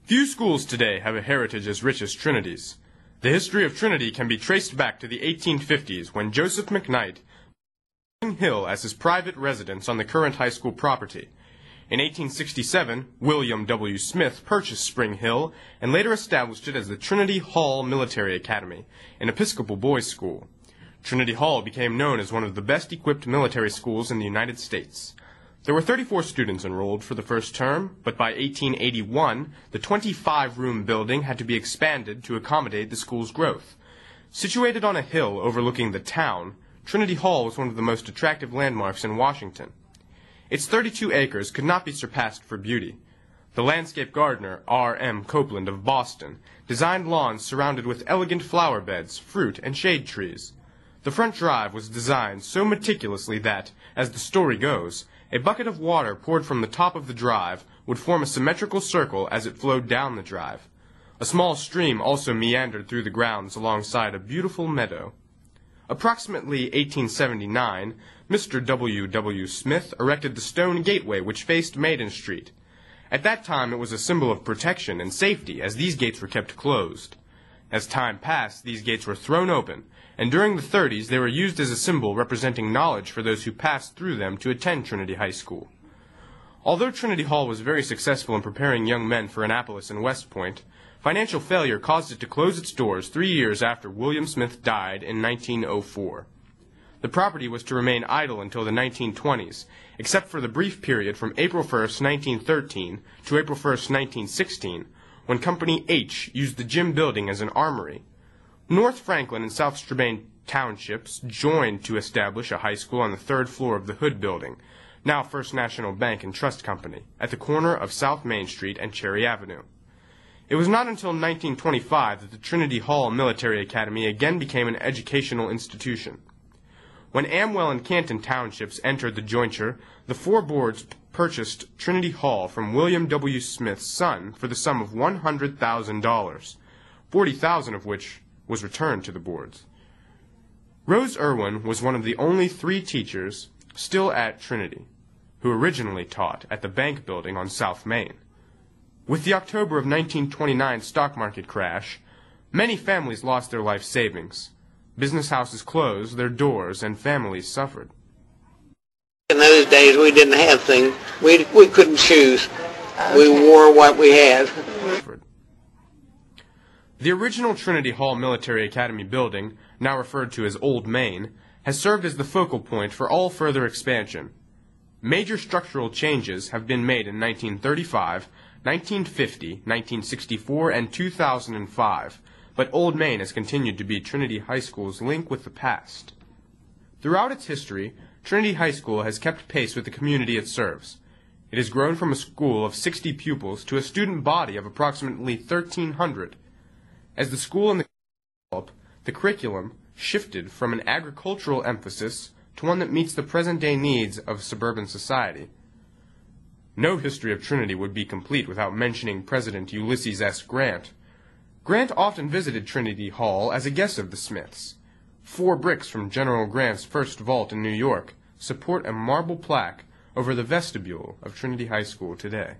Few schools today have a heritage as rich as Trinity's. The history of Trinity can be traced back to the 1850s when Joseph McKnight built Spring Hill as his private residence on the current high school property. In 1867, William W. Smith purchased Spring Hill and later established it as the Trinity Hall Military Academy, an Episcopal boys' school. Trinity Hall became known as one of the best-equipped military schools in the United States. There were 34 students enrolled for the first term, but by 1881, the 25-room building had to be expanded to accommodate the school's growth. Situated on a hill overlooking the town, Trinity Hall was one of the most attractive landmarks in Washington. Its 32 acres could not be surpassed for beauty. The landscape gardener, R.M. Copeland of Boston, designed lawns surrounded with elegant flower beds, fruit, and shade trees. The front drive was designed so meticulously that, as the story goes, a bucket of water poured from the top of the drive would form a symmetrical circle as it flowed down the drive. A small stream also meandered through the grounds alongside a beautiful meadow. Approximately 1879, Mr. W. W. Smith erected the stone gateway which faced Maiden Street. At that time it was a symbol of protection and safety, as these gates were kept closed. As time passed, these gates were thrown open, and during the 30s they were used as a symbol representing knowledge for those who passed through them to attend Trinity High School. Although Trinity Hall was very successful in preparing young men for Annapolis and West Point, financial failure caused it to close its doors 3 years after William Smith died in 1904. The property was to remain idle until the 1920s, except for the brief period from April 1, 1913 to April 1, 1916, when Company H used the gym building as an armory. North Franklin and South Strabane townships joined to establish a high school on the third floor of the Hood Building, now First National Bank and Trust Company, at the corner of South Main Street and Cherry Avenue. It was not until 1925 that the Trinity Hall Military Academy again became an educational institution. When Amwell and Canton townships entered the jointure, the four boards purchased Trinity Hall from William W. Smith's son for the sum of $100,000, $40,000 of which was returned to the boards. Rose Irwin was one of the only 3 teachers still at Trinity, who originally taught at the Bank Building on South Main. With the October of 1929 stock market crash, many families lost their life savings. Business houses closed their doors and families suffered. In those days we didn't have things. We couldn't choose. We wore what we had. The original Trinity Hall Military Academy building, now referred to as Old Main, has served as the focal point for all further expansion. Major structural changes have been made in 1935, 1950, 1964, and 2005, but Old Main has continued to be Trinity High School's link with the past. Throughout its history, Trinity High School has kept pace with the community it serves. It has grown from a school of 60 pupils to a student body of approximately 1,300. As the school and the developed, the curriculum shifted from an agricultural emphasis to one that meets the present-day needs of suburban society. No history of Trinity would be complete without mentioning President Ulysses S. Grant. Grant often visited Trinity Hall as a guest of the Smiths. 4 bricks from General Grant's first vault in New York support a marble plaque over the vestibule of Trinity High School today.